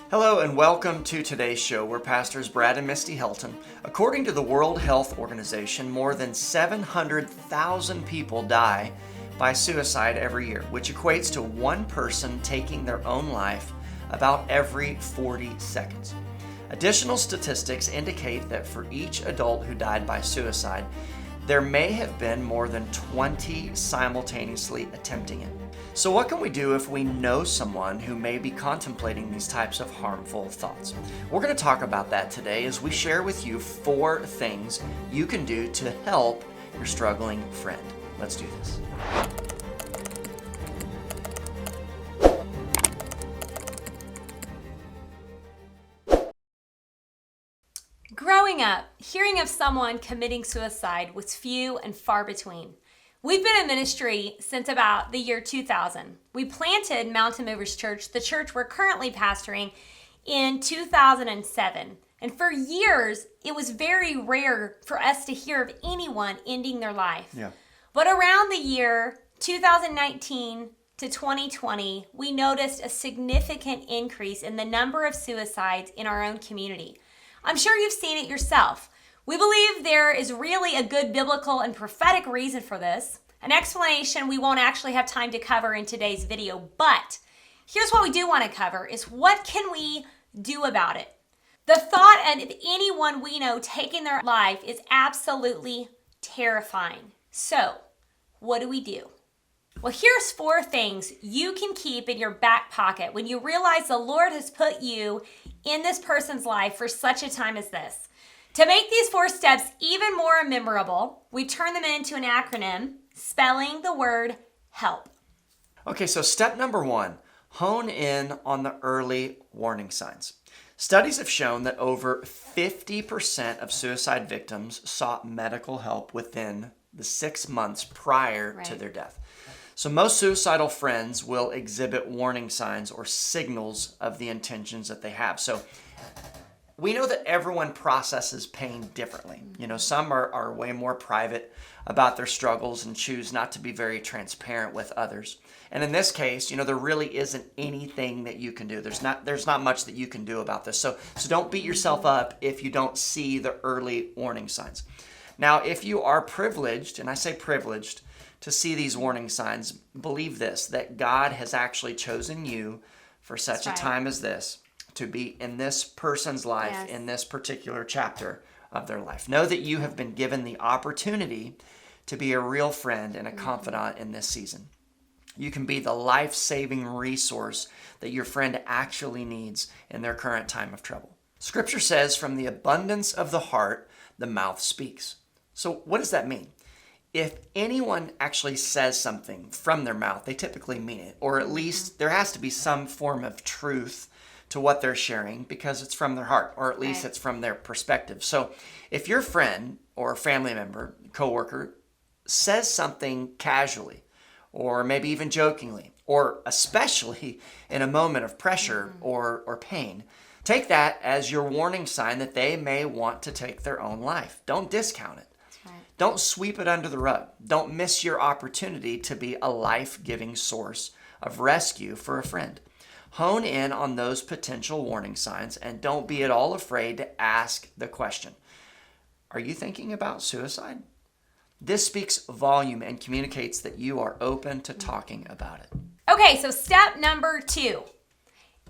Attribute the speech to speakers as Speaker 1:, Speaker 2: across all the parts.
Speaker 1: Hello and welcome to today's show. We're pastors Brad and Misti Helton. According to the World Health Organization, more than 700,000 people die by suicide every year, which equates to one person taking their own life about every 40 seconds. Additional statistics indicate that for each adult who died by suicide, there may have been more than 20 simultaneously attempting it. So what can we do if we know someone who may be contemplating these types of harmful thoughts? We're going to talk about that today as we share with you 4 things you can do to help your struggling friend. Let's do this.
Speaker 2: Growing up, hearing of someone committing suicide was few and far between. We've been in ministry since about the year 2000. We planted Mountain Movers Church, the church we're currently pastoring, in 2007. And for years, it was very rare for us to hear of anyone ending their life. But around the year 2019 to 2020, we noticed a significant increase in the number of suicides in our own community. I'm sure you've seen it yourself. We believe there is really a good biblical and prophetic reason for this, an explanation we won't actually have time to cover in today's video, but here's what we do want to cover is what can we do about it? The thought of anyone we know taking their life is absolutely terrifying. So, what do we do? Well, here's 4 things you can keep in your back pocket when you realize the Lord has put you in this person's life for such a time as this. To make these 4 steps even more memorable, we turn them into an acronym, spelling the word HELP.
Speaker 1: Okay, so step number 1, hone in on the early warning signs. Studies have shown that over 50% of suicide victims sought medical help within the 6 months prior to their death. So most suicidal friends will exhibit warning signs or signals of the intentions that they have. So we know that everyone processes pain differently. You know, some are way more private about their struggles and choose not to be very transparent with others. And in this case, you know, there really isn't anything that you can do. There's not much that you can do about this. So don't beat yourself up if you don't see the early warning signs. Now, if you are privileged, and I say privileged, to see these warning signs, believe this, that God has actually chosen you for such a time as this, to be in this person's life, in this particular chapter of their life. Know that you have been given the opportunity to be a real friend and a confidant in this season. You can be the life-saving resource that your friend actually needs in their current time of trouble. Scripture says, from the abundance of the heart, the mouth speaks. So what does that mean? If anyone actually says something from their mouth, they typically mean it, or at least there has to be some form of truth to what they're sharing because it's from their heart, or at least it's from their perspective. So if your friend or family member, coworker, says something casually, or maybe even jokingly, or especially in a moment of pressure or pain, take that as your warning sign that they may want to take their own life. Don't discount it. Don't sweep it under the rug. Don't miss your opportunity to be a life-giving source of rescue for a friend. Hone in on those potential warning signs and don't be at all afraid to ask the question, are you thinking about suicide? This speaks volume and communicates that you are open to talking about it.
Speaker 2: Okay, so step number 2.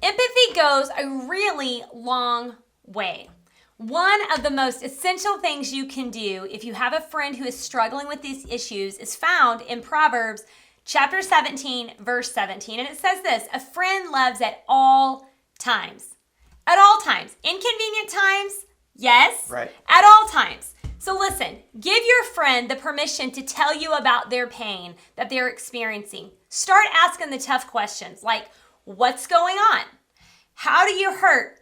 Speaker 2: Empathy goes a really long way. One of the most essential things you can do if you have a friend who is struggling with these issues is found in Proverbs chapter 17, verse 17. And it says this, a friend loves at all times. At all times. Inconvenient times? Yes.
Speaker 1: Right.
Speaker 2: At all times. So listen, give your friend the permission to tell you about their pain that they're experiencing. Start asking the tough questions like, what's going on? How do you hurt?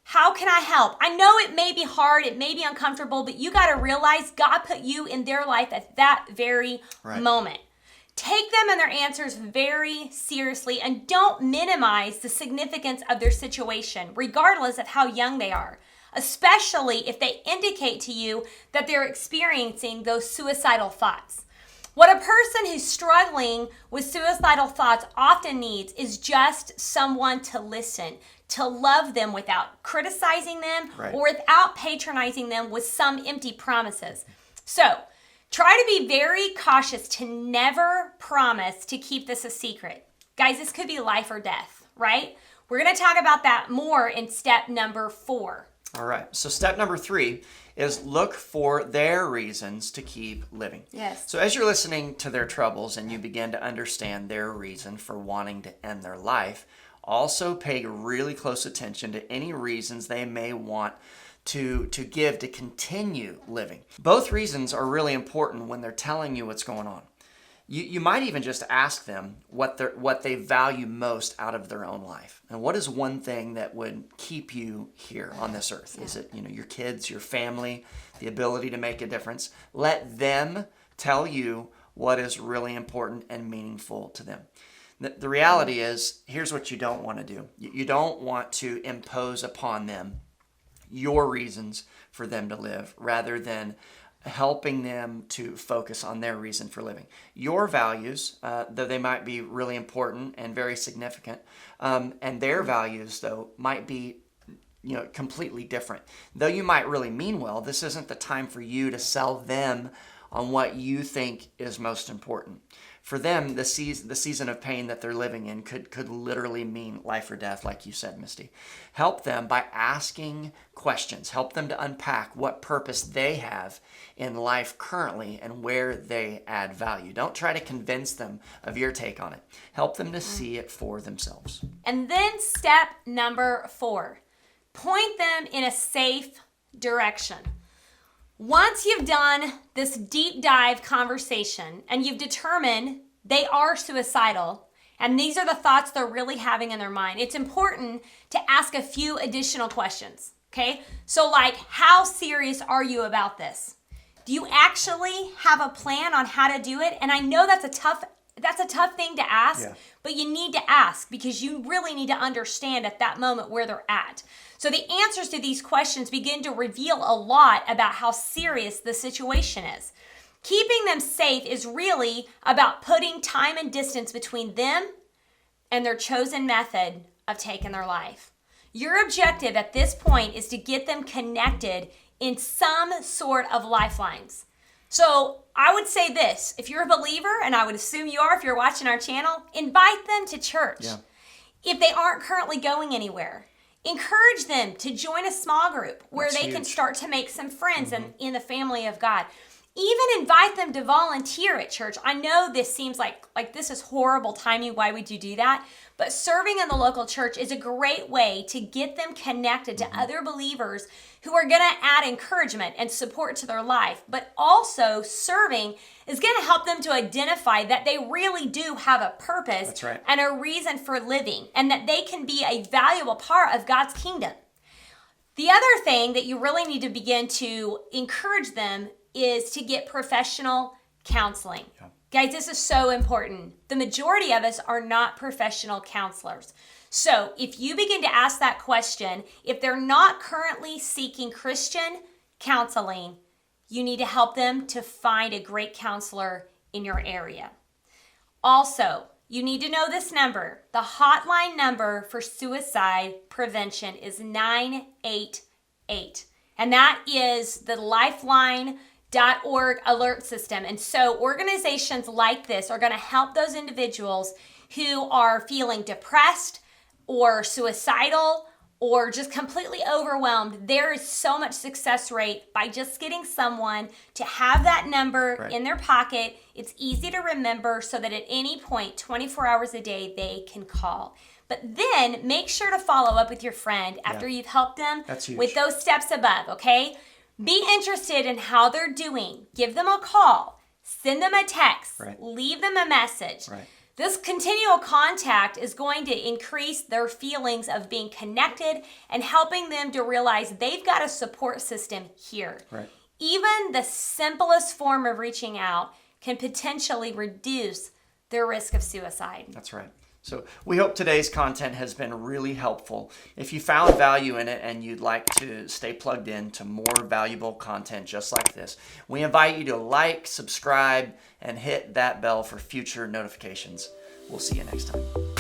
Speaker 2: How can I help? I know it may be hard, it may be uncomfortable, but you got to realize God put you in their life at that very moment. Take them and their answers very seriously and don't minimize the significance of their situation, regardless of how young they are, especially if they indicate to you that they're experiencing those suicidal thoughts. What a person who's struggling with suicidal thoughts often needs is just someone to listen, to love them without criticizing them or without patronizing them with some empty promises. So try to be very cautious to never promise to keep this a secret. Guys, this could be life or death, right? We're going to talk about that more in step number 4.
Speaker 1: All right. So step number 3 is look for their reasons to keep living.
Speaker 2: Yes.
Speaker 1: So as you're listening to their troubles and you begin to understand their reason for wanting to end their life, also pay really close attention to any reasons they may want to give to continue living. Both reasons are really important when they're telling you what's going on. You might even just ask them what they value most out of their own life. And what is one thing that would keep you here on this earth? Is it, your kids, your family, the ability to make a difference? Let them tell you what is really important and meaningful to them. The reality is, here's what you don't want to do. You don't want to impose upon them your reasons for them to live rather than helping them to focus on their reason for living. Your values, though they might be really important and very significant, and their values, though, might be completely different. Though you might really mean well, this isn't the time for you to sell them on what you think is most important. For them, the season of pain that they're living in could literally mean life or death, like you said, Misti. Help them by asking questions. Help them to unpack what purpose they have in life currently and where they add value. Don't try to convince them of your take on it. Help them to see it for themselves.
Speaker 2: And then step number 4, point them in a safe direction. Once you've done this deep dive conversation and you've determined they are suicidal and these are the thoughts they're really having in their mind, it's important to ask a few additional questions, okay? So like, how serious are you about this? Do you actually have a plan on how to do it? And I know that's a tough thing to ask, but you need to ask because you really need to understand at that moment where they're at. So the answers to these questions begin to reveal a lot about how serious the situation is. Keeping them safe is really about putting time and distance between them and their chosen method of taking their life. Your objective at this point is to get them connected in some sort of lifelines. So I would say this, if you're a believer, and I would assume you are if you're watching our channel, invite them to church. Yeah. If they aren't currently going anywhere, encourage them to join a small group where they can start to make some friends in the family of God. Even invite them to volunteer at church. I know this seems like this is horrible timing. Why would you do that? But serving in the local church is a great way to get them connected to other believers who are going to add encouragement and support to their life. But also serving is going to help them to identify that they really do have a purpose and a reason for living and that they can be a valuable part of God's kingdom. The other thing that you really need to begin to encourage them is to get professional counseling. Yeah. Guys, this is so important. The majority of us are not professional counselors. So if you begin to ask that question, if they're not currently seeking Christian counseling, you need to help them to find a great counselor in your area. Also, you need to know this number. The hotline number for suicide prevention is 988. And that is the Lifeline.org alert system. And so organizations like this are going to help those individuals who are feeling depressed or suicidal or just completely overwhelmed. There is so much success rate by just getting someone to have that number in their pocket. It's easy to remember so that at any point, 24 hours a day, they can call. But then make sure to follow up with your friend after you've helped them with those steps above, okay? Be interested in how they're doing. Give them a call. Send them a text. Leave them a message. This continual contact is going to increase their feelings of being connected and helping them to realize they've got a support system here. Even the simplest form of reaching out can potentially reduce their risk of suicide.
Speaker 1: That's right. So we hope today's content has been really helpful. If you found value in it and you'd like to stay plugged in to more valuable content just like this, we invite you to like, subscribe, and hit that bell for future notifications. We'll see you next time.